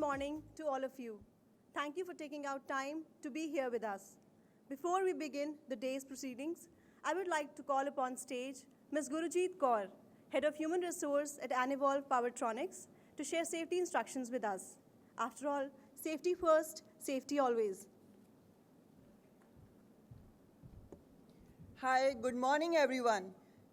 morning to all of you. Thank you for taking out time to be here with us. Before we begin the day's proceedings, I would like to call upon stage Ms. Gurujit Kaur, Head of Human Resource at Anevolve Powertronics, to share safety instructions with us. After all, safety first, safety always. Hi, good morning everyone.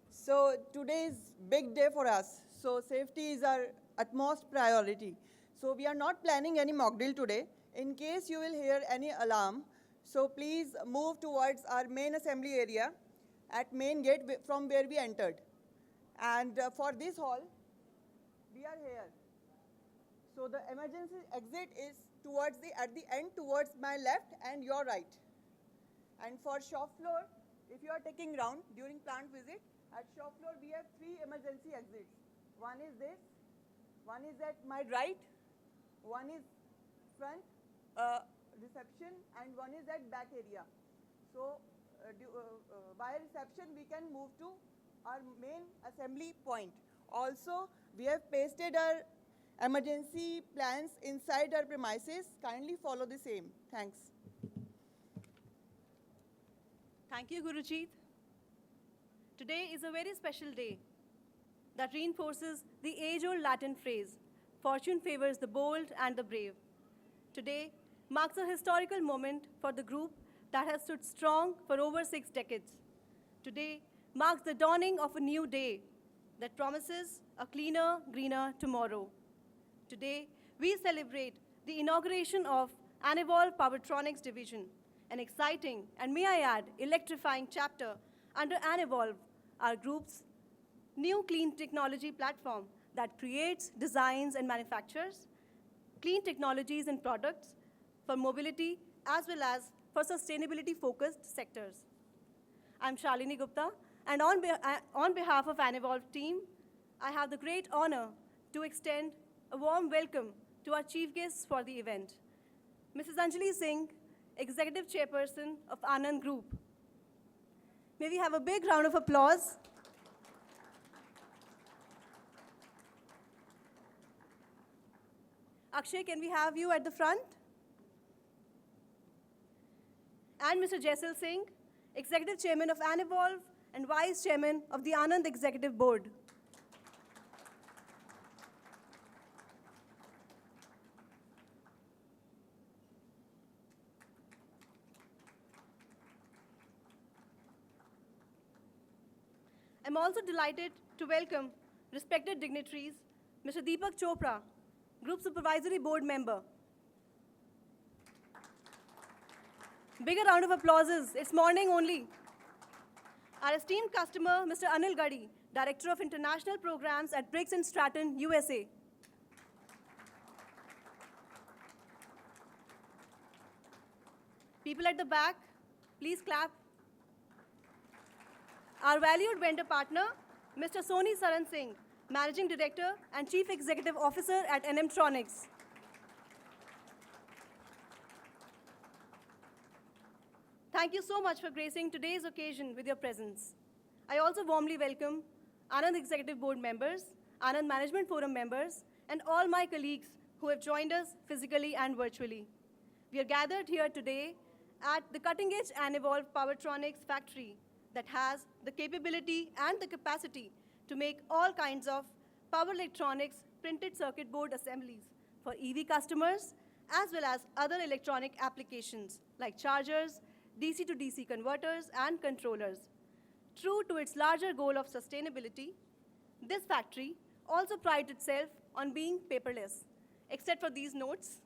So today is big day for us. So safety is our utmost priority. So we are not planning any mock drill today. In case you will hear any alarm, so please move towards our main assembly area at main gate from where we entered. And for this hall, we are here. So the emergency exit is at the end towards my left and your right. And for shop floor, if you are taking round during plant visit, at shop floor we have 3 emergency exits. One is this, one is at my right, one is front reception, and one is at back area. So by reception we can move to our main assembly point. Also, we have pasted our emergency plans inside our premises. Kindly follow the same. Thanks. Thank you, Gurujit. Today is a very special day that reinforces the age-old Latin phrase, fortune favors the bold and the brave. Today marks a historical moment for the group that has stood strong for over 6 decades. Today marks the dawning of a new day that promises a cleaner, greener tomorrow. Today, we celebrate the inauguration of Anevolve Powertronics division, an exciting and, may I add, electrifying chapter under Anevolve, our group's new clean technology platform that creates, designs, and manufactures clean technologies and products for mobility as well as for sustainability-focused sectors. I'm Shalini Gupta, and on behalf of Anevolve team, I have the great honor to extend a warm welcome to our chief guests for the event, Mrs. Anjali Singh, Executive Chairperson of Anand Group. May we have a big round of applause. Akshay, can we have you at the front? And Mr. Jaisal Singh, Executive Chairman of Anevolve and Vice Chairman of the Anand Executive Board. I'm also delighted to welcome respected dignitaries, Mr. Deepak Chopra, Group Supervisory Board Member. Bigger round of applauses, it's morning only. Our esteemed customer, Mr. Anil Gadi, Director of International Programs at Briggs & Stratton, USA. People at the back, please clap. Our valued vendor partner, Mr. Soni Saran Singh, Managing Director and Chief Executive Officer at NMtronics. Thank you so much for gracing today's occasion with your presence. I also warmly welcome Anand Executive Board members, Anand Management Forum members, and all my colleagues who have joined us physically and virtually. We are gathered here today at the cutting-edge Anevolve Powertronics factory that has the capability and the capacity to make all kinds of power electronics printed circuit board assemblies for EV customers as well as other electronic applications like chargers, DC to DC converters, and controllers. True to its larger goal of sustainability, this factory also prides itself on being paperless, except for these notes.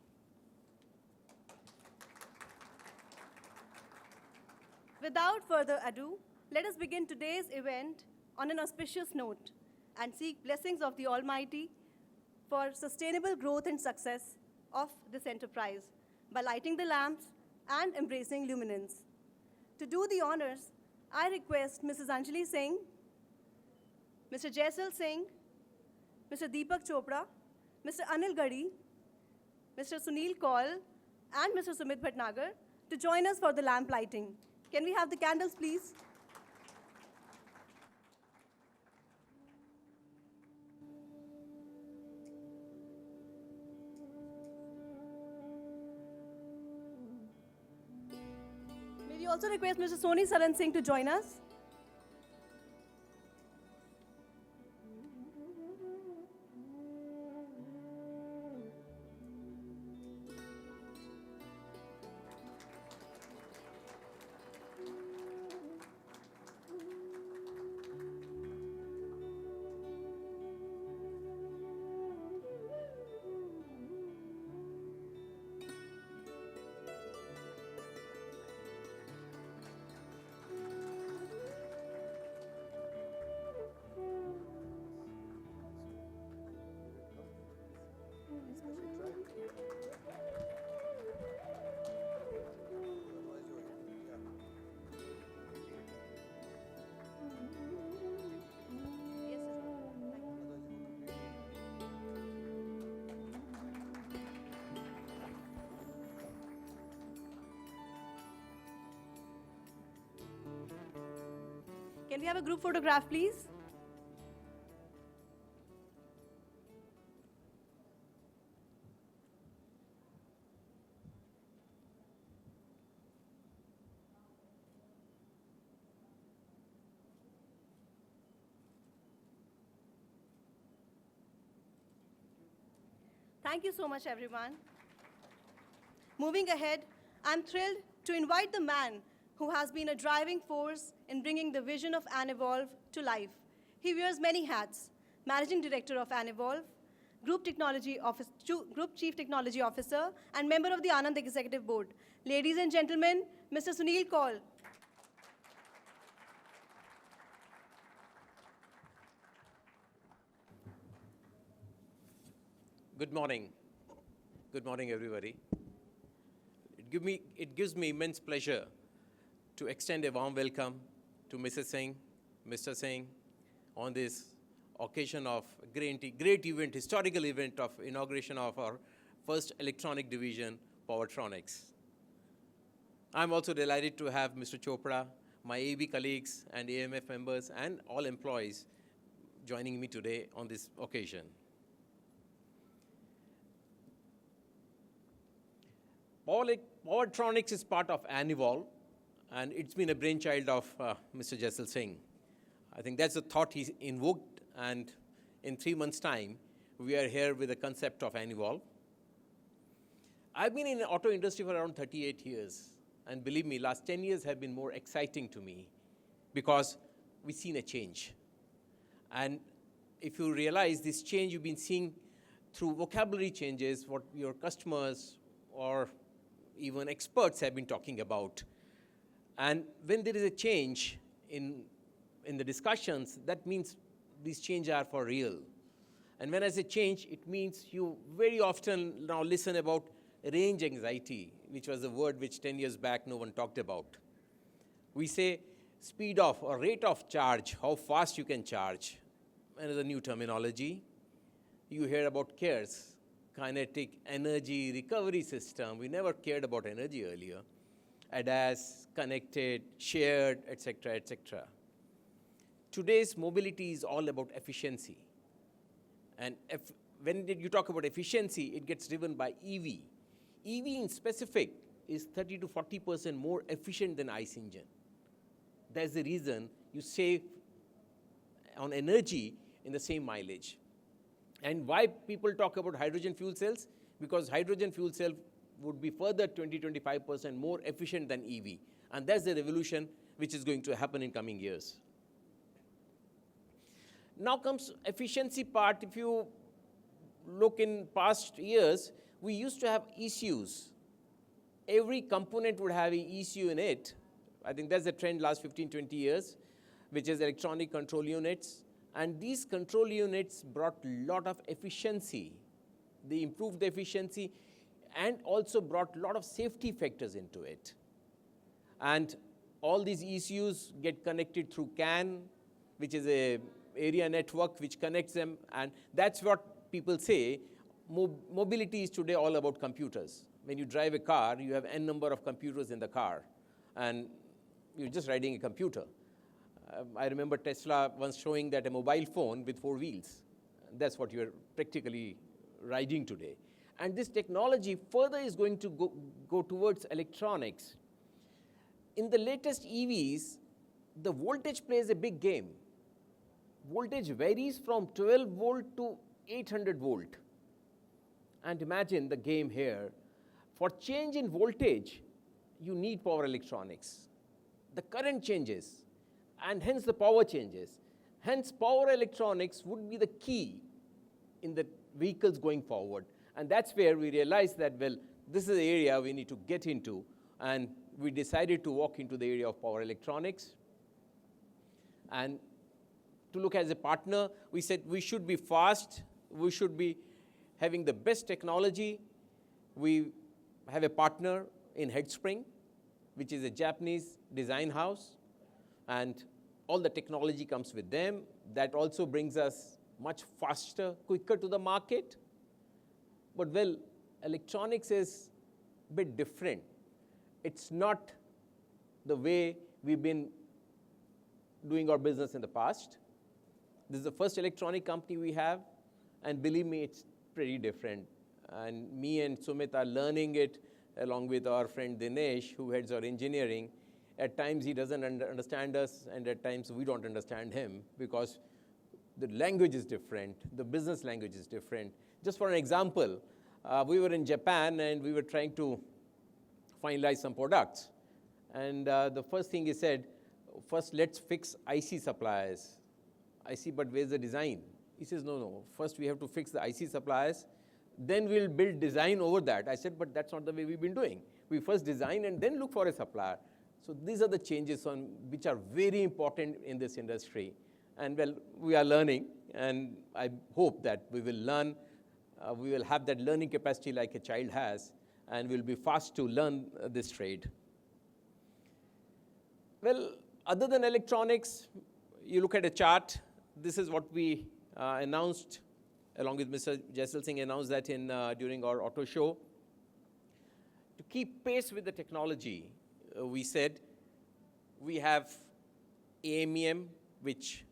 Without further ado, let us begin today's event on an auspicious note and seek blessings of the Almighty for sustainable growth and success of this enterprise by lighting the lamps and embracing luminance. To do the honors, I request Mrs. Anjali Singh, Mr. Jaisal Singh, Mr. Deepak Chopra, Mr. Anil Gadi, Mr. Sunil Kaul, and Mr. Sumit Bhatnagar to join us for the lamp lighting. Can we have the candles, please? also request Mr. Soni Saran Singh to join us. Can we have a group photograph, please? Thank you so much, everyone. Moving ahead, I'm thrilled to invite the man who has been a driving force in bringing the vision of Anevolve to life. He wears many hats: Managing Director of Anevolve, Group Chief Technology Officer, and member of the Anand Executive Board. Ladies and gentlemen, Mr. Sunil Kaul. Good morning. Good morning, everybody. It gives me immense pleasure to extend a warm welcome to Mrs. Singh, Mr. Singh, on this occasion of great event, historical event of inauguration of our first electronic division, Powertronics. I'm also delighted to have Mr. Chopra, my AB colleagues and AMF members and all employees joining me today on this occasion. Powertronics is part of Anevolve, and it's been a brainchild of Mr. Jaisal Singh. I think that's the thought he invoked, and in 3 months' time, we are here with the concept of Anevolve. I've been in the auto industry for around 38 years, and believe me, last 10 years have been more exciting to me because we've seen a change. And if you realize this change you've been seeing through vocabulary changes, what your customers or even experts have been talking about. And when there is a change in the discussions, that means these changes are for real. And when I say change, it means you very often now listen about range anxiety, which was a word which 10 years back no one talked about. We say speed of or rate of charge, how fast you can charge, another new terminology. You hear about CARES, kinetic energy recovery system. We never cared about energy earlier. ADAS, connected, shared, etc., etc. Today's mobility is all about efficiency. And when you talk about efficiency, it gets driven by EV. EV in specific is 30 to 40% more efficient than ICE engine. That's the reason you save on energy in the same mileage. And why people talk about hydrogen fuel cells? Because hydrogen fuel cell would be further 20-25% more efficient than EV. And that's the revolution which is going to happen in coming years. Now comes efficiency part. If you look in past years, we used to have ECUs. Every component would have an ECU in it. I think that's the trend last 15-20 years, which is electronic control units. And these control units brought a lot of efficiency. They improved the efficiency and also brought a lot of safety factors into it. And all these ECUs get connected through CAN, which is an area network which connects them. And that's what people say. Mobility is today all about computers. When you drive a car, you have n number of computers in the car. And you're just riding a computer. I remember Tesla once showing that a mobile phone with 4 wheels. That's what you're practically riding today. And this technology further is going to go towards electronics. in the latest EVs, the voltage plays a big game. Voltage varies from 12 volt to 800 volt. And imagine the game here. For change in voltage, you need power electronics. The current changes, and hence the power changes. Hence, power electronics would be the key in the vehicles going forward. And that's where we realized that, well, this is the area we need to get into. And we decided to walk into the area of power electronics. And to look as a partner, we said we should be fast, we should be having the best technology. We have a partner in Headspring, which is a Japanese design house, and all the technology comes with them. That also brings us much faster, quicker to the market. But well, electronics is a bit different. It's not the way we've been doing our business in the past. This is the first electronic company we have, and believe me, it's pretty different. And me and Sumit are learning it along with our friend Dinesh, who heads our engineering. At times he doesn't understand us, and at times we don't understand him, because the language is different, the business language is different. Just for an example, we were in Japan and we were trying to finalize some products. And the first thing he said, first let's fix IC suppliers. I see, but where's the design? He says, no, first we have to fix the IC suppliers, then we'll build design over that. I said, but that's not the way we've been doing. We first design and then look for a supplier. So these are the changes which are very important in this industry. And well, we are learning, and I hope that we will learn, we will have that learning capacity like a child has, and we'll be fast to learn this trade. Well, other than electronics, you look at a chart. This is what we announced, along with Mr. Jaisal Singh announced that during our auto show. To keep pace with the technology, we said we have AMEM, which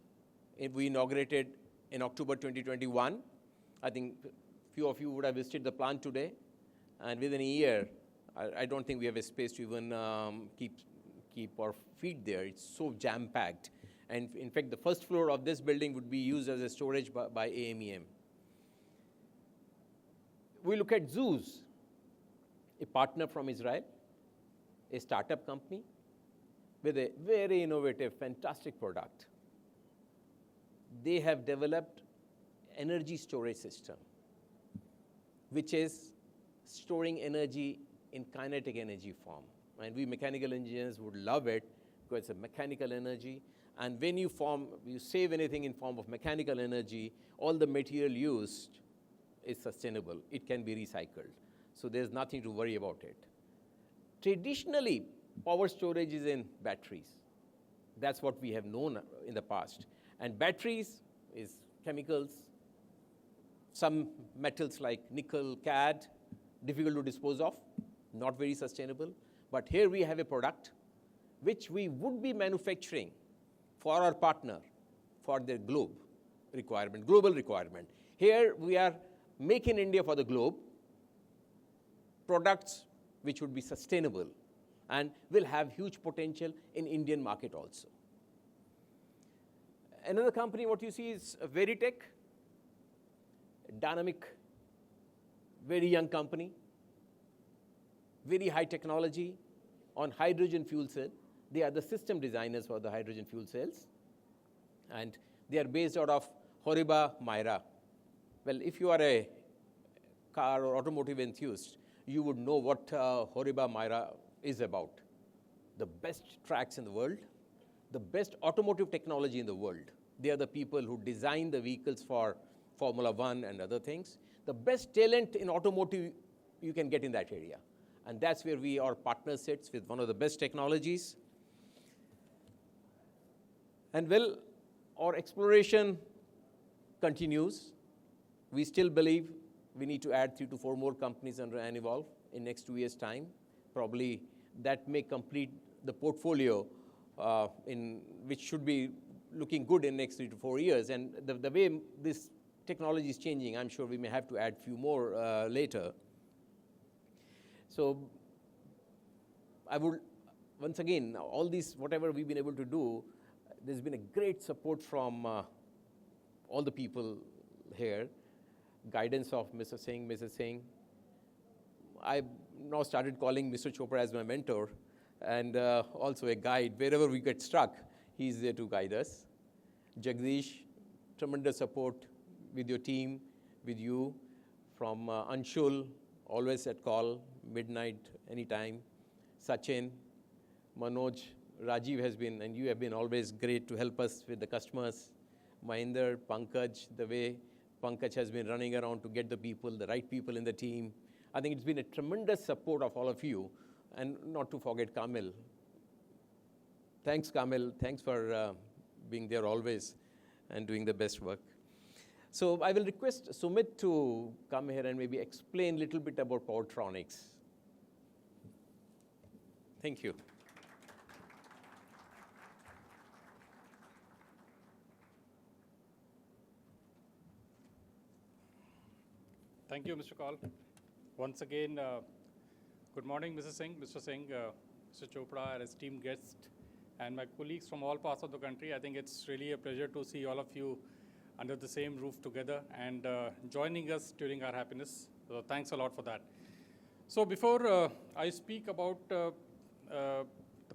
we inaugurated in October 2021. I think few of you would have visited the plant today. And within a year, I don't think we have a space to even keep our feet there. It's so jam-packed. And in fact, the first floor of this building would be used as a storage by AMEM. We look at Zeus, a partner from Israel, a startup company with a very innovative, fantastic product. They have developed energy storage system, which is storing energy in kinetic energy form. And we mechanical engineers would love it, because it's a mechanical energy. And when you save anything in form of mechanical energy, all the material used is sustainable. It can be recycled. So there's nothing to worry about it. Traditionally, power storage is in batteries. That's what we have known in the past. And batteries is chemicals, some metals like nickel, cad, difficult to dispose of, not very sustainable. But here we have a product which we would be manufacturing for our partner, for their global requirement. Here we are making India for the globe, products which would be sustainable and will have huge potential in Indian market also. Another company, what you see is Veritech, a dynamic, very young company, very high technology on hydrogen fuel cell. They are the system designers for the hydrogen fuel cells. And they are based out of Horiba, Myra. Well, if you are a car or automotive enthusiast, you would know what Horiba, Myra is about. The best tracks in the world, the best automotive technology in the world. They are the people who design the vehicles for Formula One and other things. The best talent in automotive you can get in that area. And that's where our partner sits, with one of the best technologies. And well, our exploration continues. We still believe we need to add 3 to 4 more companies under Anevolve in next 2 years' time. Probably that may complete the portfolio which should be looking good in next 3 to 4 years. And the way this technology is changing, I'm sure we may have to add few more later. So I would once again, all these, whatever we've been able to do, there's been a great support from all the people here, guidance of Mr. Singh, Mrs. Singh. I now started calling Mr. Chopra as my mentor and also a guide. Wherever we get stuck, he's there to guide us. Jagdish, tremendous support with your team, with you. From Anshul, always at call, midnight, anytime. Sachin, Manoj, Rajiv has been, and you have been always great to help us with the customers. Mahinder, Pankaj, the way Pankaj has been running around to get the people, the right people in the team. I think it's been a tremendous support of all of you, and not to forget Kamil. Thanks, Kamil. Thanks for being there always and doing the best work. So I will request Sumit to come here and maybe explain a little bit about Powertronics. Thank you. Thank you, Mr. Kaul. Once again, good morning, Mr. Singh, Mr. Chopra, and esteemed guests, and my colleagues from all parts of the country. I think it's really a pleasure to see all of you under the same roof together and joining us during our happiness. So thanks a lot for that. So before I speak about the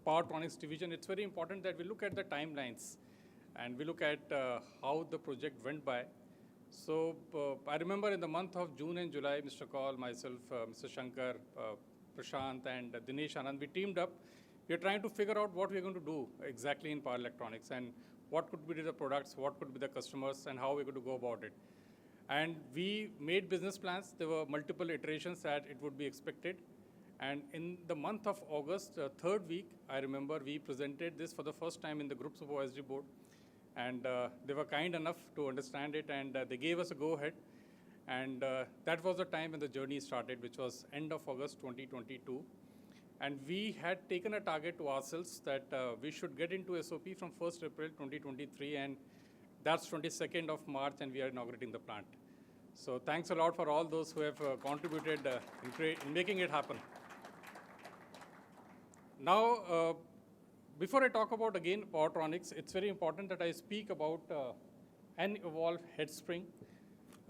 Powertronics division, it's very important that we look at the timelines and we look at how the project went by. So I remember in the month of June and July, Mr. Kaul, myself, Mr. Shankar, Prashant, and Dinesh Anand, we teamed up. We are trying to figure out what we are going to do exactly in power electronics and what could be the products, what could be the customers, and how we're going to go about it. And we made business plans. There were multiple iterations that it would be expected. And in the month of August, third week, I remember we presented this for the first time in the group supervisory board. And they were kind enough to understand it, and they gave us a go-ahead. And that was the time when the journey started, which was end of August 2022. And we had taken a target to ourselves that we should get into SOP from 1st April 2023, and that's 22nd of March, and we are inaugurating the plant. So thanks a lot for all those who have contributed in making it happen. Now, before I talk about, again, Powertronics, it's very important that I speak about Anevolve head spring.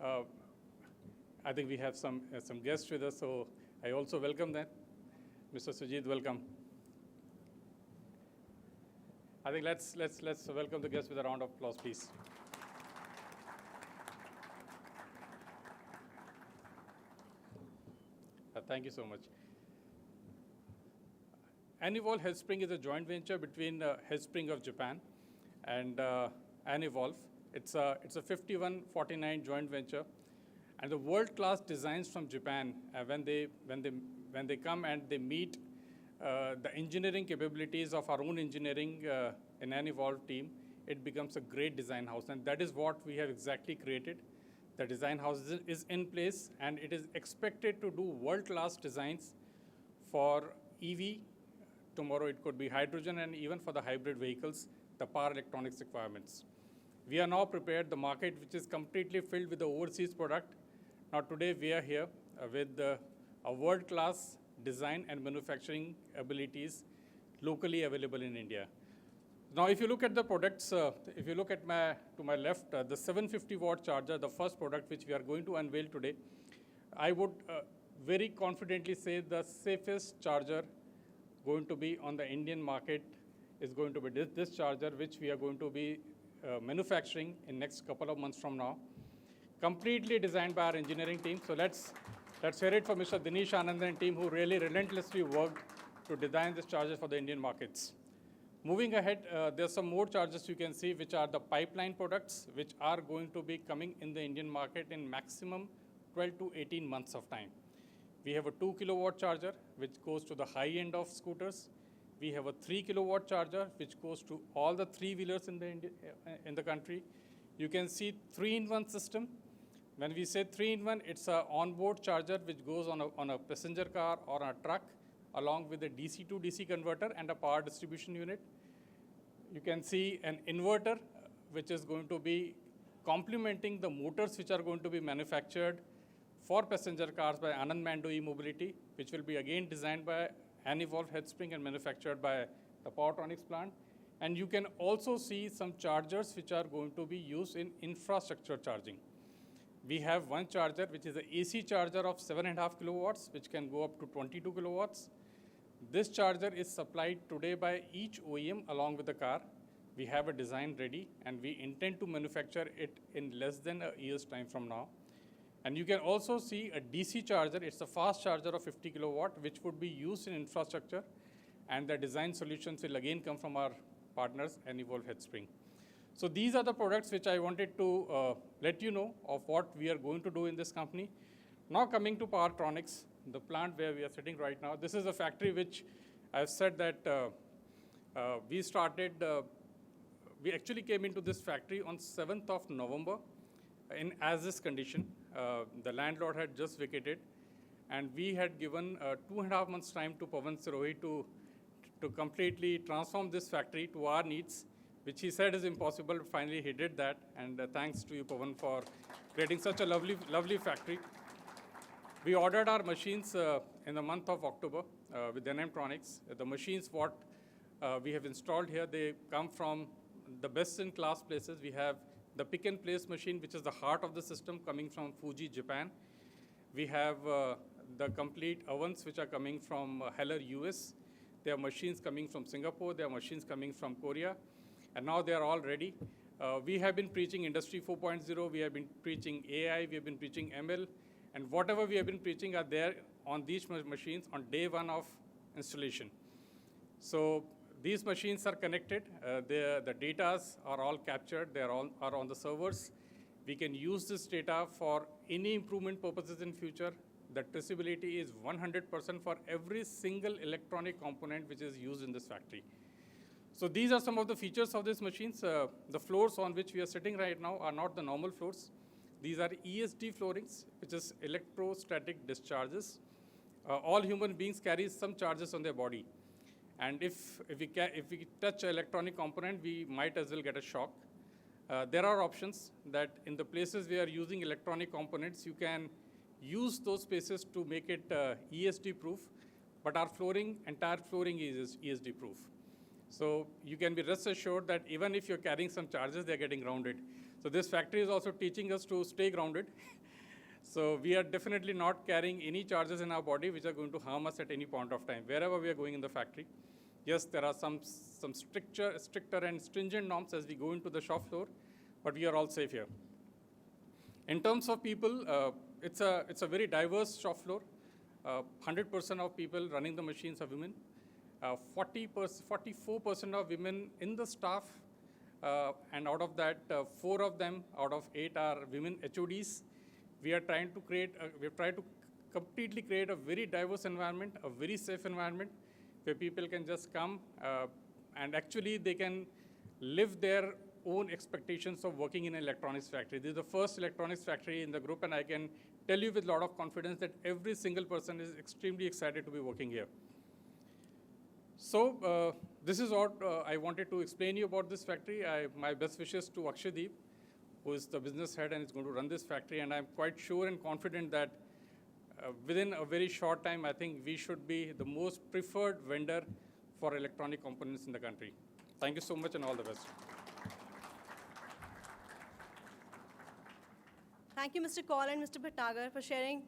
I think we have some guests with us, so I also welcome them. Mr. Sujit, welcome. I think let's welcome the guests with a round of applause, please. Thank you so much. Anevolve Headspring is a joint venture between Headspring of Japan and Anevolve. It's a 51-49 joint venture, and the world-class designs from Japan when they come and they meet the engineering capabilities of our own engineering in Anevolve team, it becomes a great design house, and that is what we have exactly created. The design house is in place, and it is expected to do world-class designs for EV. Tomorrow it could be hydrogen, and even for the hybrid vehicles, the power electronics requirements. We are now prepared, the market which is completely filled with the overseas product. Now today we are here with a world-class design and manufacturing abilities locally available in India. Now if you look at the products, if you look at to my left, the 750-watt charger, the first product which we are going to unveil today, I would very confidently say the safest charger going to be on the Indian market is going to be this charger, which we are going to be manufacturing in next couple of months from now. Completely designed by our engineering team. So let's hear it for Mr. Dinesh Anand and team, who really relentlessly worked to design this charger for the Indian markets. Moving ahead, there's some more chargers you can see, which are the pipeline products, which are going to be coming in the Indian market in maximum 12 to 18 months of time. We have a 2 kilowatt charger, which goes to the high end of scooters. We have a 3 kilowatt charger, which goes to all the three-wheelers in the country. You can see 3-in-1 system. When we say 3-in-1, it's an onboard charger which goes on a passenger car or a truck, along with a DC to DC converter and a power distribution unit. You can see an inverter, which is going to be complementing the motors which are going to be manufactured for passenger cars by Anand Mando E-Mobility, which will be again designed by Anevolve head spring and manufactured by the Powertronics plant. And you can also see some chargers which are going to be used in infrastructure charging. We have one charger, which is an AC charger of 7.5 kilowatts, which can go up to 22 kilowatts. This charger is supplied today by each OEM along with the car. We have a design ready, and we intend to manufacture it in less than a year's time from now. And you can also see a DC charger. It's a fast charger of 50 kilowatt, which would be used in infrastructure. And the design solutions will again come from our partners, Anevolve Headspring. So these are the products which I wanted to let you know of what we are going to do in this company. Now coming to Powertronics, the plant where we are sitting right now. This is a factory which I've said that we actually came into this factory on 7th of November in as-is condition. The landlord had just vacated, and we had given 2.5 months time to Pawan Sirohi to completely transform this factory to our needs, which he said is impossible. Finally, he did that, and thanks to you, Pawan, for creating such a lovely factory. We ordered our machines in the month of October with Enemtronics. The machines what we have installed here, they come from the best-in-class places. We have the pick-and-place machine, which is the heart of the system, coming from Fuji, Japan. We have the complete ovens, which are coming from Heller, US. There are machines coming from Singapore. There are machines coming from Korea. And now they are all ready. We have been preaching Industry 4.0. We have been preaching AI. We have been preaching ML. And whatever we have been preaching are there on these machines on day one of installation. So these machines are connected. The data are all captured. They are on the servers. We can use this data for any improvement purposes in future. The traceability is 100% for every single electronic component which is used in this factory. So these are some of the features of these machines. The floors on which we are sitting right now are not the normal floors. These are ESD floorings, which is electrostatic discharges. All human beings carry some charges on their body. And if we touch an electronic component, we might as well get a shock. There are options that in the places we are using electronic components, you can use those spaces to make it ESD proof, but our entire flooring is ESD proof. So you can be rest assured that even if you're carrying some charges, they're getting grounded. So this factory is also teaching us to stay grounded. So we are definitely not carrying any charges in our body which are going to harm us at any point of time, wherever we are going in the factory. Yes, there are some stricter and stringent norms as we go into the shop floor, but we are all safe here. In terms of people, it's a very diverse shop floor. 100% of people running the machines are women. 44% of women in the staff, and out of that, 4 of them out of 8 are women HODs. We are trying to completely create a very diverse environment, a very safe environment, where people can just come and actually they can live their own expectations of working in an electronics factory. This is the first electronics factory in the group, and I can tell you with a lot of confidence that every single person is extremely excited to be working here. So this is what I wanted to explain you about this factory. My best wishes to Akshaydeep, who is the business head and is going to run this factory, and I'm quite sure and confident that within a very short time, I think we should be the most preferred vendor for electronic components in the country. Thank you so much, and all the best. Thank you, Mr. Kaul and Mr. Bhatnagar, for sharing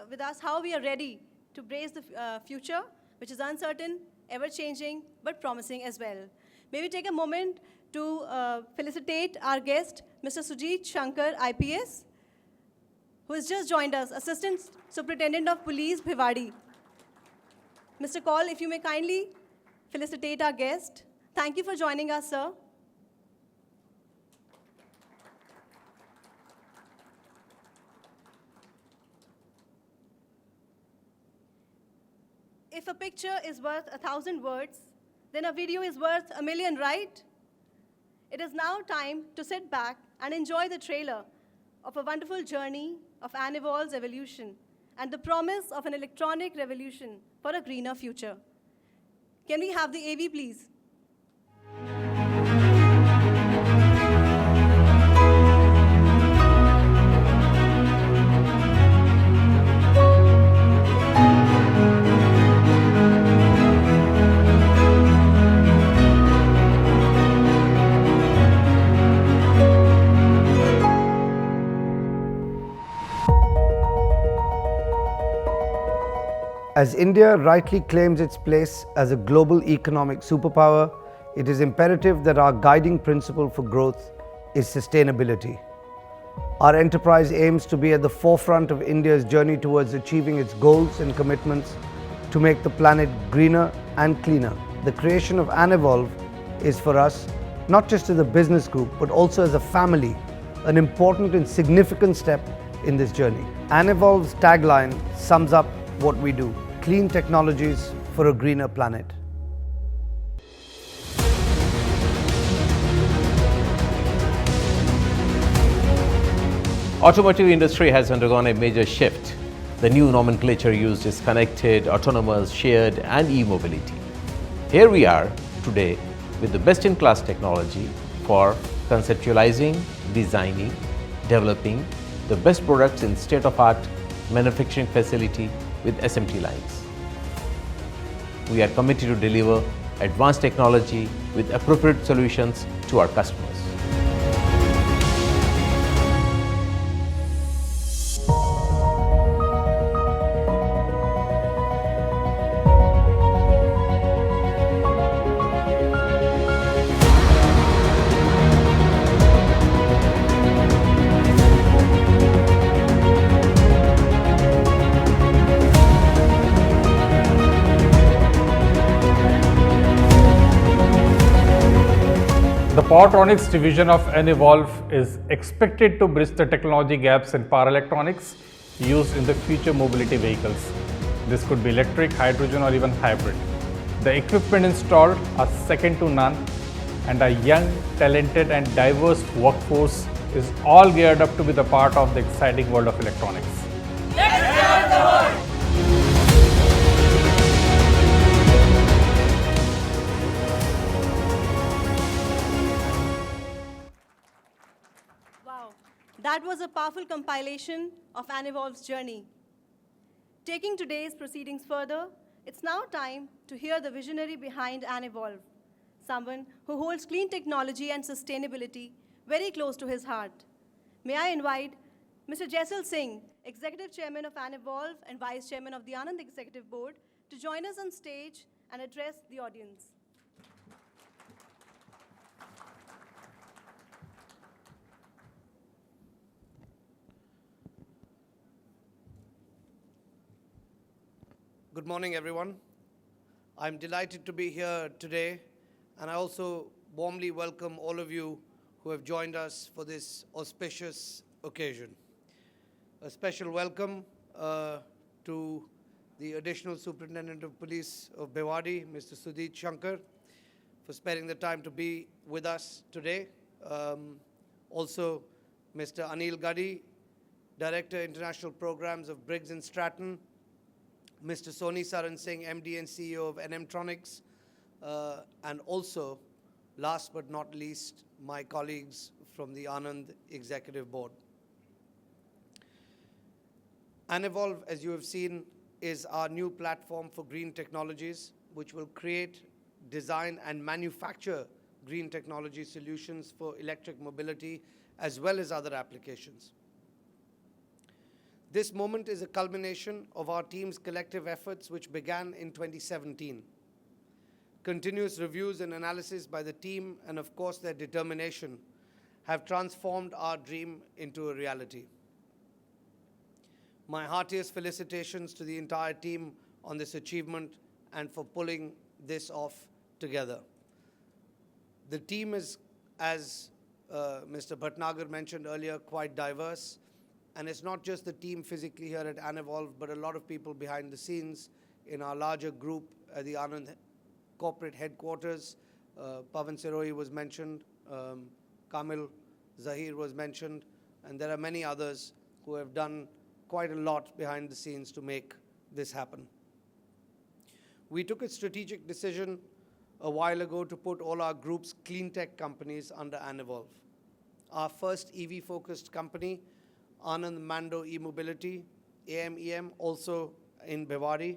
with us how we are ready to brace the future, which is uncertain, ever-changing, but promising as well. May we take a moment to felicitate our guest, Mr. Sujit Shankar, IPS, who has just joined us, Assistant Superintendent of Police, Bhiwadi. Mr. Kaul, if you may kindly felicitate our guest. Thank you for joining us, sir. If a picture is worth 1,000 words, then a video is worth 1,000,000, right? It is now time to sit back and enjoy the trailer of a wonderful journey of Anevolve's evolution and the promise of an electronic revolution for a greener future. Can we have the AV, please? As India rightly claims its place as a global economic superpower, it is imperative that our guiding principle for growth is sustainability. Our enterprise aims to be at the forefront of India's journey towards achieving its goals and commitments to make the planet greener and cleaner. The creation of Anevolve is for us, not just as a business group, but also as a family, an important and significant step in this journey. Anevolve's tagline sums up what we do: clean technologies for a greener planet. Automotive industry has undergone a major shift. The new nomenclature used is connected, autonomous, shared and e-mobility. Here we are today with the best-in-class technology for conceptualizing, designing, developing the best products in state-of-art manufacturing facility with SMT lines. We are committed to deliver advanced technology with appropriate solutions to our customers. The Powertronics division of Anevolve is expected to bridge the technology gaps in power electronics used in the future mobility vehicles. This could be electric, hydrogen or even hybrid. The equipment installed are second to none, and a young, talented and diverse workforce is all geared up to be the part of the exciting world of electronics. Wow, that was a powerful compilation of Anevolve's journey. Taking today's proceedings further, it's now time to hear the visionary behind Anevolve, someone who holds clean technology and sustainability very close to his heart. May I invite Mr. Jaisal Singh, Executive Chairman of Anevolve and Vice Chairman of the Anand Executive Board, to join us on stage and address the audience. Good morning, everyone. I'm delighted to be here today, and I also warmly welcome all of you who have joined us for this auspicious occasion. A special welcome to the Additional Superintendent of Police of Bhiwadi, Mr. Sudhit Shankar, for sparing the time to be with us today. Also, Mr. Anil Gadi, Director, International Programs of Briggs & Stratton, Mr. Soni Saran Singh, MD and CEO of Enemtronics, and also, last but not least, my colleagues from the Anand Executive Board. Anevolve, as you have seen, is our new platform for green technologies, which will create, design, and manufacture green technology solutions for electric mobility, as well as other applications. This moment is a culmination of our team's collective efforts, which began in 2017. Continuous reviews and analysis by the team, and of course their determination, have transformed our dream into a reality. My heartiest felicitations to the entire team on this achievement and for pulling this off together. The team is, as Mr. Bhatnagar mentioned earlier, quite diverse. And it's not just the team physically here at Anevolve, but a lot of people behind the scenes in our larger group at the Anand corporate headquarters. Pavan Sirohi was mentioned, Kamil Zahir was mentioned, and there are many others who have done quite a lot behind the scenes to make this happen. We took a strategic decision a while ago to put all our group's clean tech companies under Anevolve. Our first EV-focused company, Anand Mando E-Mobility, AMEM, also in Bhiwadi,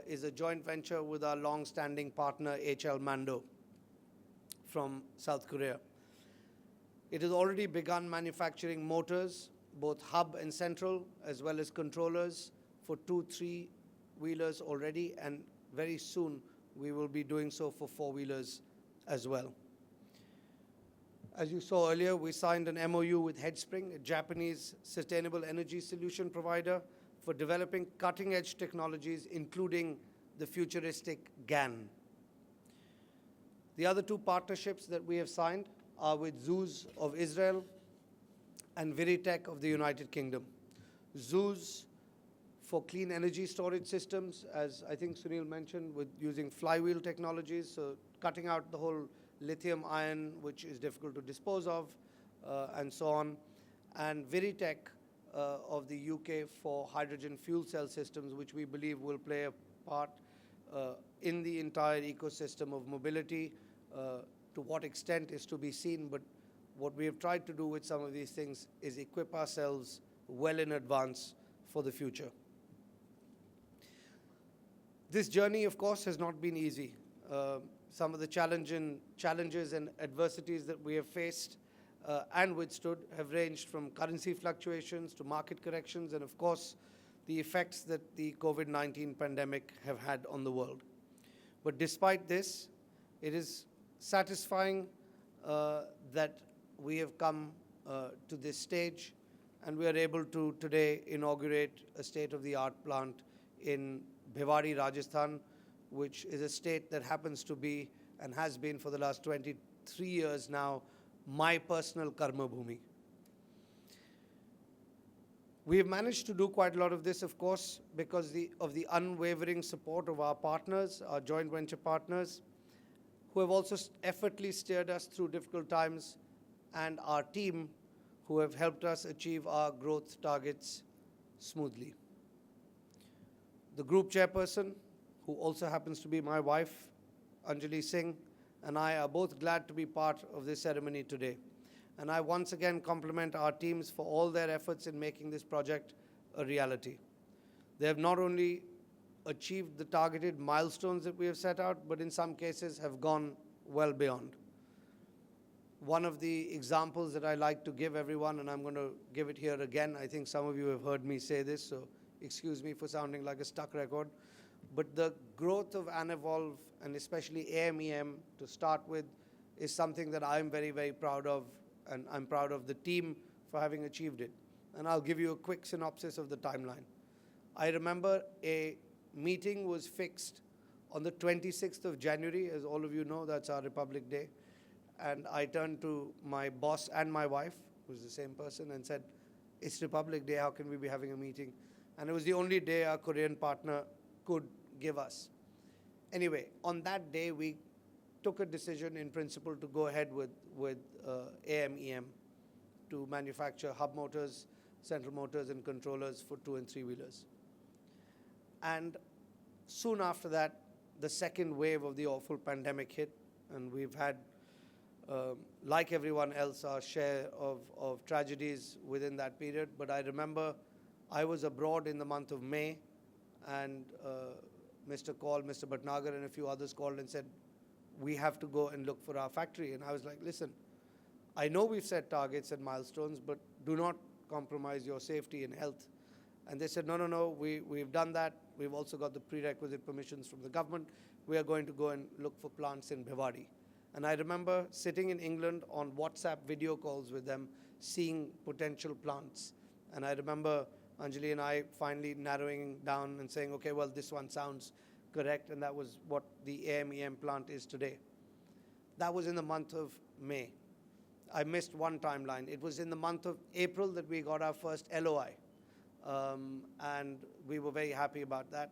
is a joint venture with our long-standing partner HL Mando from South Korea. It has already begun manufacturing motors, both hub and central, as well as controllers for 2, 3, two-wheelers already, and very soon we will be doing so for four-wheelers as well. As you saw earlier, we signed an MOU with Headspring, a Japanese sustainable energy solution provider, for developing cutting-edge technologies, including the futuristic GAN. The other two partnerships that we have signed are with Zeus of Israel and Viritech of the United Kingdom. Zeus for clean energy storage systems, as I think Sunil mentioned, with using flywheel technologies, so cutting out the whole lithium ion, which is difficult to dispose of, and so on. And Viritech of the UK for hydrogen fuel cell systems, which we believe will play a part in the entire ecosystem of mobility. To what extent is to be seen, but what we have tried to do with some of these things is equip ourselves well in advance for the future. This journey, of course, has not been easy. Some of the challenges and adversities that we have faced and withstood have ranged from currency fluctuations to market corrections and, of course, the effects that the COVID-19 pandemic have had on the world. But despite this, it is satisfying that we have come to this stage, and we are able to today inaugurate a state-of-the-art plant in Bhiwadi, Rajasthan, which is a state that happens to be and has been for the last 23 years now my personal karma bhumi. We have managed to do quite a lot of this, of course, because of the unwavering support of our partners, our joint venture partners, who have also effortlessly steered us through difficult times, and our team, who have helped us achieve our growth targets smoothly. The group chairperson, who also happens to be my wife, Anjali Singh, and I are both glad to be part of this ceremony today. And I once again compliment our teams for all their efforts in making this project a reality. They have not only achieved the targeted milestones that we have set out, but in some cases have gone well beyond. One of the examples that I like to give everyone, and I'm going to give it here again, I think some of you have heard me say this, so excuse me for sounding like a stuck record, but the growth of Anevolve, and especially AMEM to start with, is something that I'm very, very proud of, and I'm proud of the team for having achieved it. And I'll give you a quick synopsis of the timeline. I remember a meeting was fixed on the 26th of January, as all of you know, that's our Republic Day. And I turned to my boss and my wife, who's the same person, and said, it's Republic Day, how can we be having a meeting? And it was the only day our Korean partner could give us. Anyway, on that day, we took a decision in principle to go ahead with AMEM to manufacture hub motors, central motors, and controllers for 2- and 3-wheelers. And soon after that, the second wave of the awful pandemic hit, and we've had, like everyone else, our share of tragedies within that period. But I remember I was abroad in the month of May, and Mr. Bhatnagar and a few others called and said, we have to go and look for our factory. And I was like, listen, I know we've set targets and milestones, but do not compromise your safety and health. And they said, no, we've done that. We've also got the prerequisite permissions from the government. We are going to go and look for plants in Bhiwadi. And I remember sitting in England on WhatsApp video calls with them, seeing potential plants. And I remember Anjali and I finally narrowing down and saying, okay, well, this one sounds correct, and that was what the AMEM plant is today. That was in the month of May. I missed one timeline. It was in the month of April that we got our first LOI, and we were very happy about that.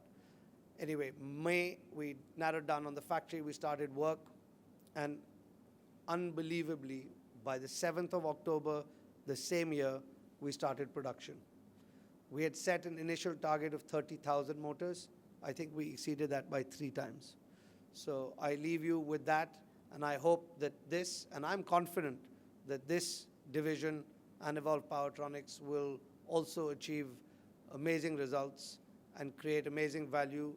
Anyway, May, we narrowed down on the factory, we started work, and unbelievably, by the 7th of October, the same year, we started production. We had set an initial target of 30,000 motors. I think we exceeded that by 3 times. So I leave you with that, and I hope that this, and I'm confident that this division, Anevolve Powertronics, will also achieve amazing results and create amazing value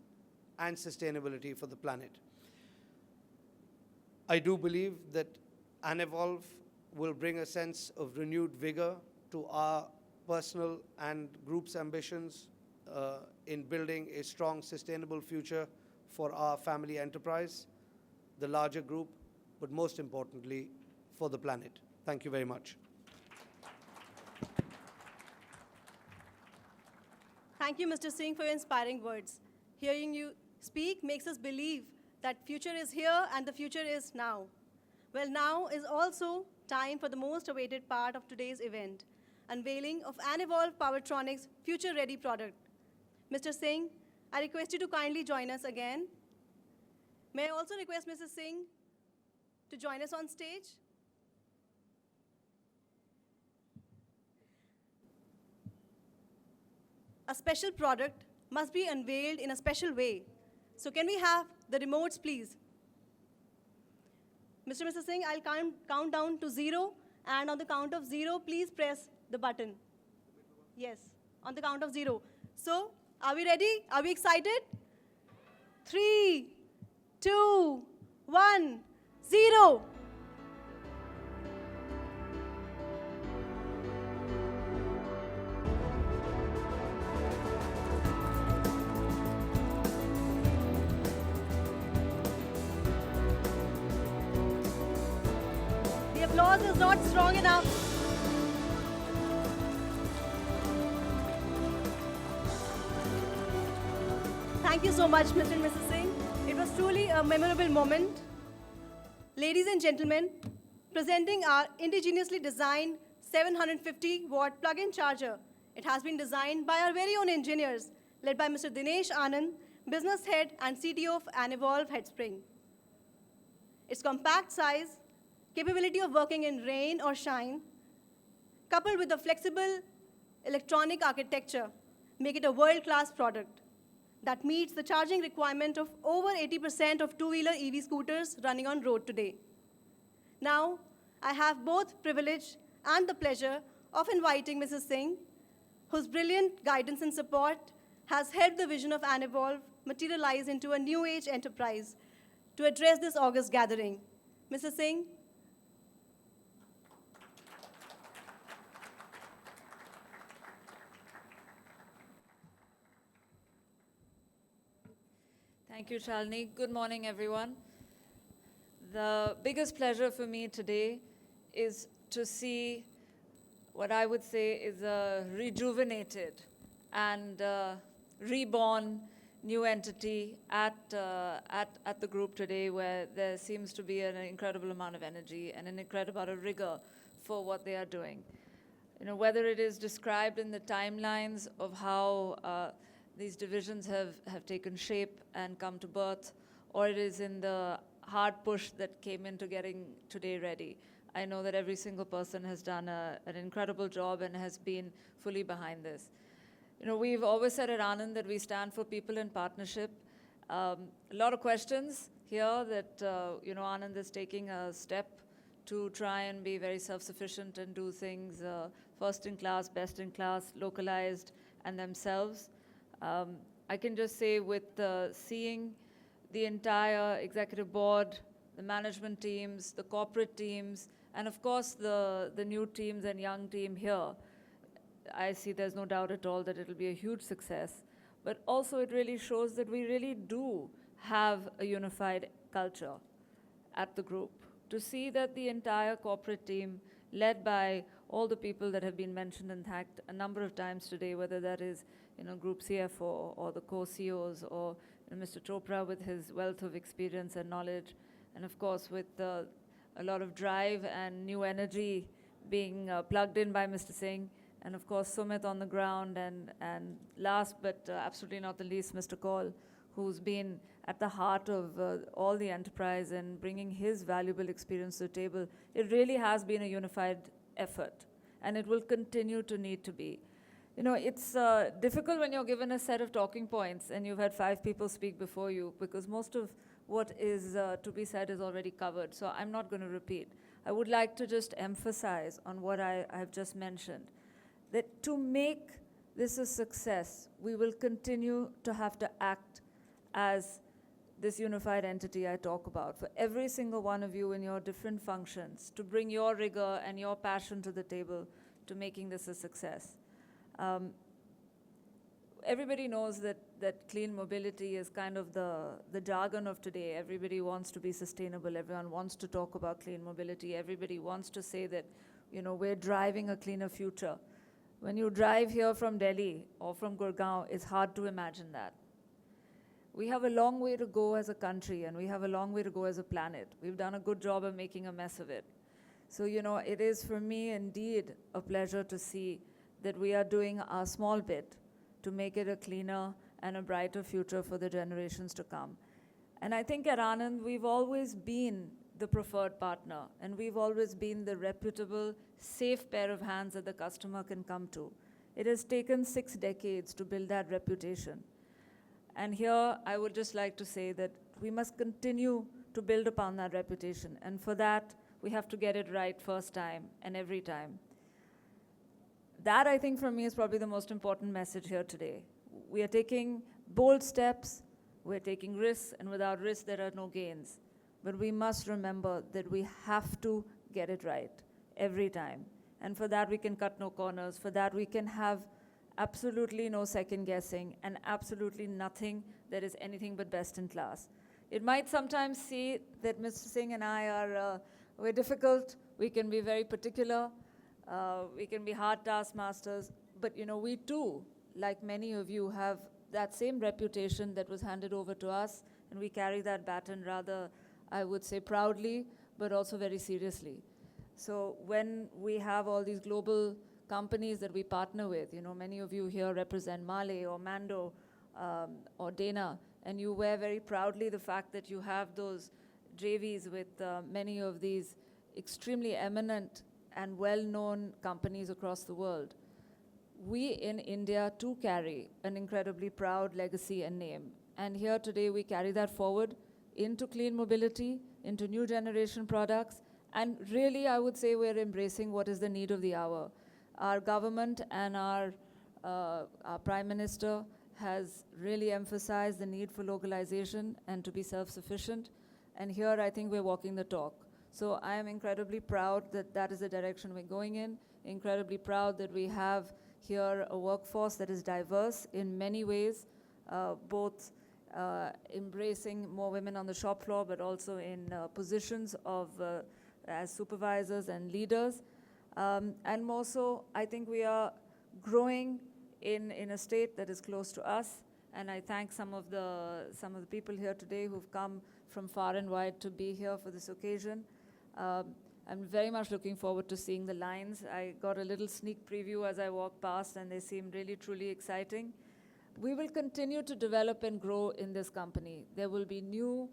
and sustainability for the planet. I do believe that Anevolve will bring a sense of renewed vigor to our personal and group's ambitions in building a strong, sustainable future for our family enterprise, the larger group, but most importantly, for the planet. Thank you very much. Thank you, Mr. Singh, for your inspiring words. Hearing you speak makes us believe that future is here and the future is now. Well, now is also time for the most awaited part of today's event, unveiling of Anevolve Powertronics' future-ready product. Mr. Singh, I request you to kindly join us again. May I also request Mrs. Singh to join us on stage? A special product must be unveiled in a special way. So can we have the remotes, please? Mr. Singh, I'll count down to 0, and on the count of 0, please press the button. Yes, on the count of 0. So, are we ready? Are we excited? 3, 2, 1, 0. The applause is not strong enough. Thank you so much, Mr. and Mrs. Singh. It was truly a memorable moment. Ladies and gentlemen, presenting our indigenously designed 750-watt plug-in charger. It has been designed by our very own engineers, led by Mr. Dinesh Anand, business head and CTO of Anevolve Headspring. Its compact size, capability of working in rain or shine, coupled with the flexible electronic architecture, make it a world-class product that meets the charging requirement of over 80% of two-wheeler EV scooters running on road today. Now, I have both privilege and the pleasure of inviting Mrs. Singh, whose brilliant guidance and support has helped the vision of Anevolve materialize into a new age enterprise, to address this august gathering. Mrs. Singh. Thank you, Shalini. Good morning, everyone. The biggest pleasure for me today is to see what I would say is a rejuvenated and reborn new entity at the group today, where there seems to be an incredible amount of energy and an incredible amount of rigor for what they are doing. You know, whether it is described in the timelines of how these divisions have taken shape and come to birth, or it is in the hard push that came into getting today ready. I know that every single person has done an incredible job and has been fully behind this. You know, we've always said at Anand that we stand for people in partnership. A lot of questions here that, you know, Anand is taking a step to try and be very self-sufficient and do things first in class, best in class, localized, and themselves. I can just say with seeing the entire executive board, the management teams, the corporate teams, and of course the new teams and young team here, I see there's no doubt at all that it'll be a huge success. But also it really shows that we really do have a unified culture at the group. To see that the entire corporate team, led by all the people that have been mentioned and thanked a number of times today, whether that is, you know, group CFO or the co-CEOs, or, you know, Mr. Chopra with his wealth of experience and knowledge, and of course with a lot of drive and new energy being plugged in by Mr. Singh, and of course Sumit on the ground, and last but absolutely not the least, Mr. Kaul, who's been at the heart of all the enterprise and bringing his valuable experience to the table. It really has been a unified effort, and it will continue to need to be. You know, it's difficult when you're given a set of talking points and you've had 5 people speak before you, because most of what is to be said is already covered. So I'm not going to repeat. I would like to just emphasize on what I've just mentioned, that to make this a success, we will continue to have to act as this unified entity I talk about, for every single one of you in your different functions, to bring your rigor and your passion to the table to making this a success. everybody knows that clean mobility is kind of the jargon of today. Everybody wants to be sustainable. Everyone wants to talk about clean mobility. Everybody wants to say that, we're driving a cleaner future. When you drive here from Delhi or from Gurgaon, it's hard to imagine that. We have a long way to go as a country, and we have a long way to go as a planet. We've done a good job of making a mess of it. So, it is for me indeed a pleasure to see that we are doing our small bit to make it a cleaner and a brighter future for the generations to come. And I think at Anand, we've always been the preferred partner, and we've always been the reputable, safe pair of hands that the customer can come to. It has taken 6 decades to build that reputation. And here, I would just like to say that we must continue to build upon that reputation. And for that, we have to get it right first time and every time. That, I think, for me, is probably the most important message here today. We are taking bold steps, we're taking risks, and without risks, there are no gains. But we must remember that we have to get it right every time. And for that, we can cut no corners. For that, we can have absolutely no second guessing and absolutely nothing that is anything but best in class. It might sometimes see that Mr. Singh and I are we're difficult, we can be very particular, we can be hard taskmasters, but we too, like many of you, have that same reputation that was handed over to us, and we carry that baton rather, I would say, proudly, but also very seriously. So when we have all these global companies that we partner with, many of you here represent Male or Mando or Dana, and you wear very proudly the fact that you have those JVs with many of these extremely eminent and well-known companies across the world. We in India too carry an incredibly proud legacy and name. And here today we carry that forward into clean mobility, into new generation products, and really I would say we're embracing what is the need of the hour. Our government and our Prime Minister has really emphasized the need for localization and to be self-sufficient. And here I think we're walking the talk. So I am incredibly proud that that is the direction we're going in, incredibly proud that we have here a workforce that is diverse in many ways, both embracing more women on the shop floor, but also in positions of as supervisors and leaders. And more so, I think we are growing in a state that is close to us. And I thank some of the people here today who've come from far and wide to be here for this occasion. I'm very much looking forward to seeing the lines. I got a little sneak preview as I walked past, and they seem really, truly exciting. We will continue to develop and grow in this company. There will be new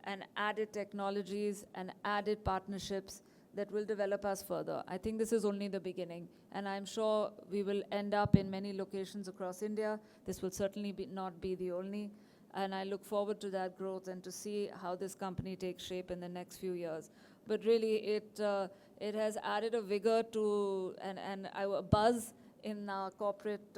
and added technologies and added partnerships that will develop us further. I think this is only the beginning, and I'm sure we will end up in many locations across India. This will certainly not be the only, and I look forward to that growth and to see how this company takes shape in the next few years. But really, it has added a vigor to and a buzz in our corporate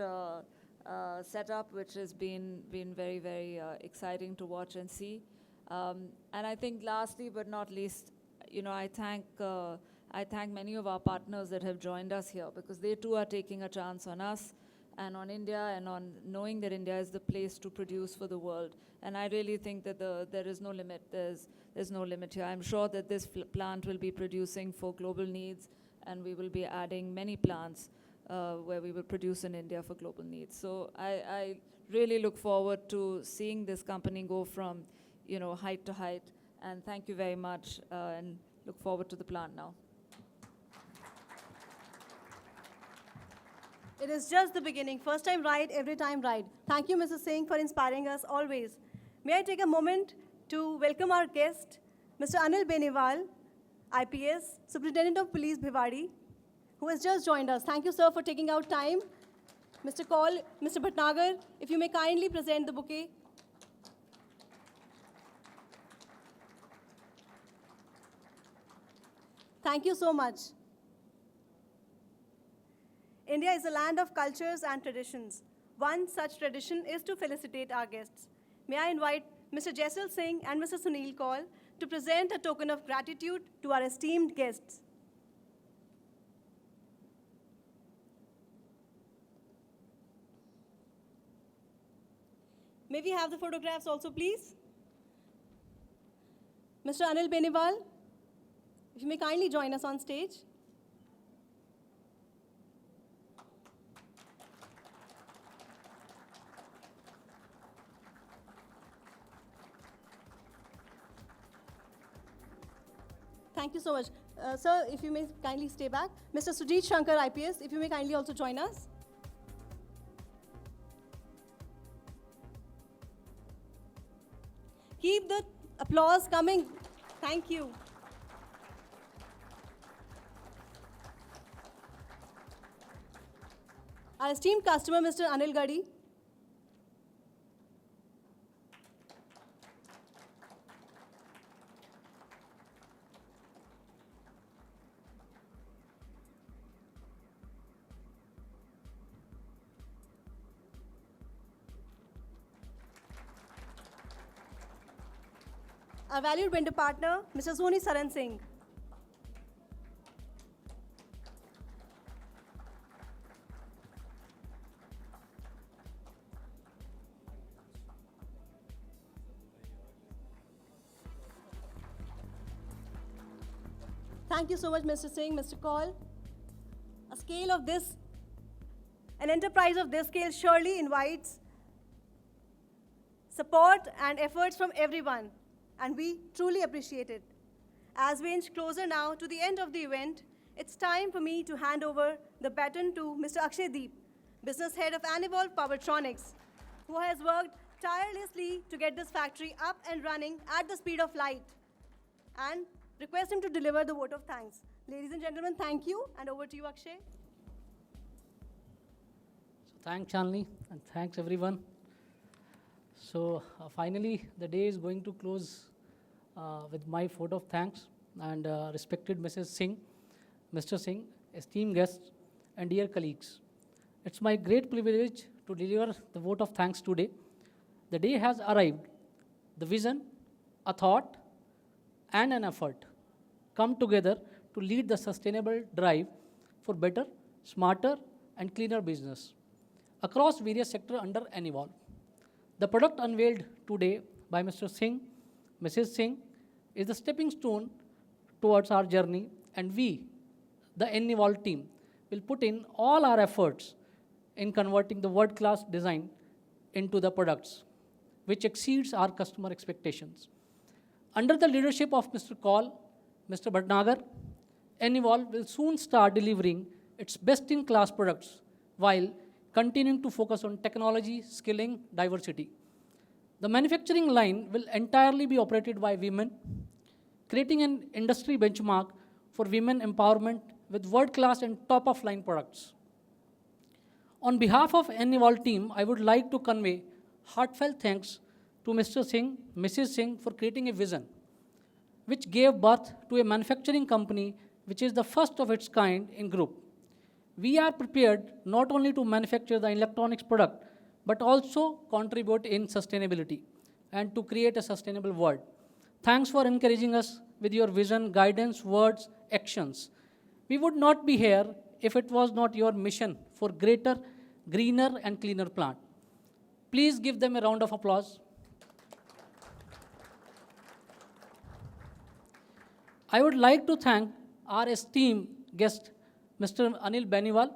setup, which has been very, very exciting to watch and see. And I think lastly but not least, I thank many of our partners that have joined us here, because they too are taking a chance on us and on India and on knowing that India is the place to produce for the world. And I really think that there is no limit. There's no limit here. I'm sure that this plant will be producing for global needs, and we will be adding many plants where we will produce in India for global needs. So I really look forward to seeing this company go from height to height. And thank you very much, and look forward to the plant now. It is just the beginning. First time right, every time right. Thank you, Mrs. Singh, for inspiring us always. May I take a moment to welcome our guest, Mr. Anil Beniwal, IPS, Superintendent of Police, Bhiwadi, who has just joined us. Thank you, sir, for taking out time. Mr. Kaul, Mr. Bhatnagar, if you may kindly present the bouquet. Thank you so much. India is a land of cultures and traditions. One such tradition is to felicitate our guests. May I invite Mr. Jaisal Singh and Mr. Sunil Kaul to present a token of gratitude to our esteemed guests. May we have the photographs also, please? Mr. Anil Beniwal, if you may kindly join us on stage. Thank you so much. Sir, if you may kindly stay back. Mr. Sujit Shankar, IPS, if you may kindly also join us. Keep the applause coming. Thank you. Our esteemed customer, Mr. Anil Gadi. Our valued vendor partner, Mr. Soni Saran Singh. Thank you so much, Mr. Singh, Mr. Kaul. A scale of this, an enterprise of this scale surely invites support and efforts from everyone, and we truly appreciate it. As we inch closer now to the end of the event, it's time for me to hand over the baton to Mr. Akshay Deep, Business Head of Anevolve Powertronics, who has worked tirelessly to get this factory up and running at the speed of light, and request him to deliver the vote of thanks. Ladies and gentlemen, thank you, and over to you, Akshay. So thanks, Shalini, and thanks, everyone. So finally, the day is going to close with my vote of thanks, and respected Mrs. Singh, Mr. Singh, esteemed guests, and dear colleagues. It's my great privilege to deliver the vote of thanks today. The day has arrived. The vision, a thought, and an effort come together to lead the sustainable drive for better, smarter, and cleaner business across various sectors under Anevolve. The product unveiled today by Mr. Singh, Mrs. Singh, is the stepping stone towards our journey, and we, the Anevolve team, will put in all our efforts in converting the world-class design into the products, which exceeds our customer expectations. Under the leadership of Mr. Kaul, Mr. Bhatnagar, Anevolve will soon start delivering its best-in-class products while continuing to focus on technology, skilling, diversity. The manufacturing line will entirely be operated by women, creating an industry benchmark for women empowerment with world-class and top-of-line products. On behalf of Anevolve team, I would like to convey heartfelt thanks to Mr. Singh, Mrs. Singh for creating a vision which gave birth to a manufacturing company which is the first of its kind in group. We are prepared not only to manufacture the electronics product, but also contribute in sustainability and to create a sustainable world. Thanks for encouraging us with your vision, guidance, words, actions. We would not be here if it was not your mission for greater, greener, and cleaner plant. Please give them a round of applause. I would like to thank our esteemed guest, Mr. Anil Beniwal,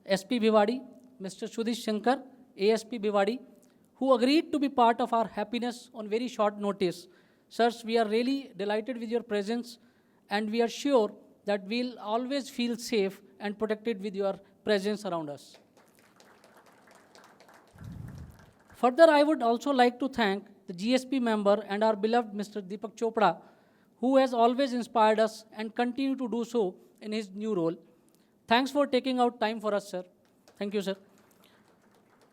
SP Bhiwadi, Mr. Sudhish Shankar, ASP Bhiwadi, who agreed to be part of our happiness on very short notice. Sirs, we are really delighted with your presence, and we are sure that we'll always feel safe and protected with your presence around us. Further, I would also like to thank the GSP member and our beloved Mr. Deepak Chopra, who has always inspired us and continue to do so in his new role. Thanks for taking out time for us, sir. Thank you, sir.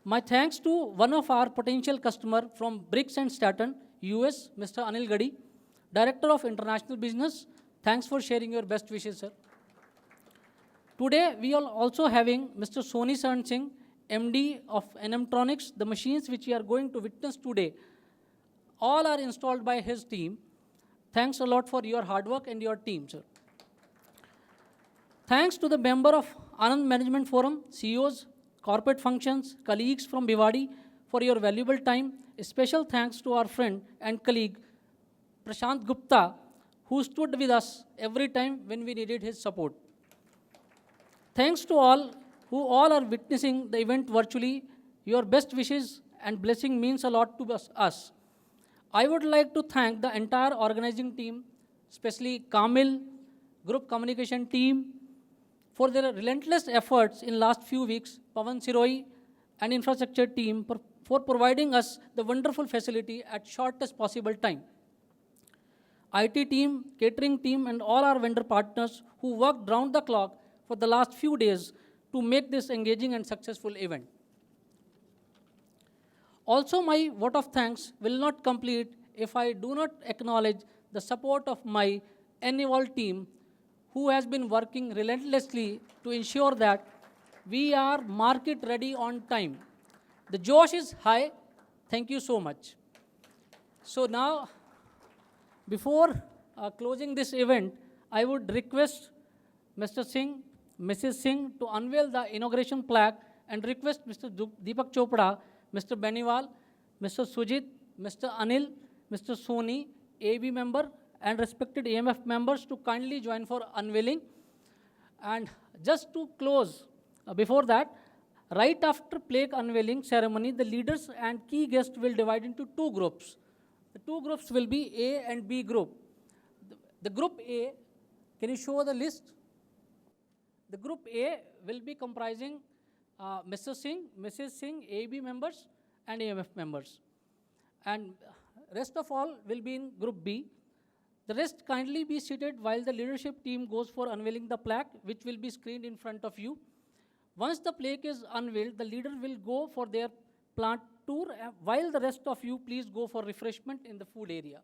My thanks to one of our potential customer from Briggs & Stratton, US, Mr. Anil Gadi, Director of International Business. Thanks for sharing your best wishes, sir. Today, we are also having Mr. Soni Saran Singh, MD of Animtronics. The machines which we are going to witness today, all are installed by his team. Thanks a lot for your hard work and your team, sir. Thanks to the member of Anand Management Forum, CEOs, corporate functions, colleagues from Bhiwadi for your valuable time. A special thanks to our friend and colleague, Prashant Gupta, who stood with us every time when we needed his support. Thanks to all who all are witnessing the event virtually. Your best wishes and blessing means a lot to us. I would like to thank the entire organizing team, especially Kamil, group communication team, for their relentless efforts in last few weeks, Pavan Siroi and infrastructure team for providing us the wonderful facility at shortest possible time. IT team, catering team, and all our vendor partners who worked round the clock for the last few days to make this engaging and successful event. Also, my vote of thanks will not complete if I do not acknowledge the support of my Anevolve team, who has been working relentlessly to ensure that we are market ready on time. The Josh is high. Thank you so much. So now, before closing this event, I would request Mr. Singh, Mrs. Singh to unveil the inauguration plaque and request Mr. Deepak Chopra, Mr. Beniwal, Mr. Sujit, Mr. Anil, Mr. Soni, AB member, and respected AMF members to kindly join for unveiling. And just to close, before that, right after plaque unveiling ceremony, the leaders and key guests will divide into two groups. The two groups will be A and B group. The group A, can you show the list? The group A will be comprising Mr. Singh, Mrs. Singh, AB members, and AMF members. And rest of all will be in group B. The rest kindly be seated while the leadership team goes for unveiling the plaque, which will be screened in front of you. Once the plaque is unveiled, the leader will go for their plant tour, while the rest of you please go for refreshment in the food area.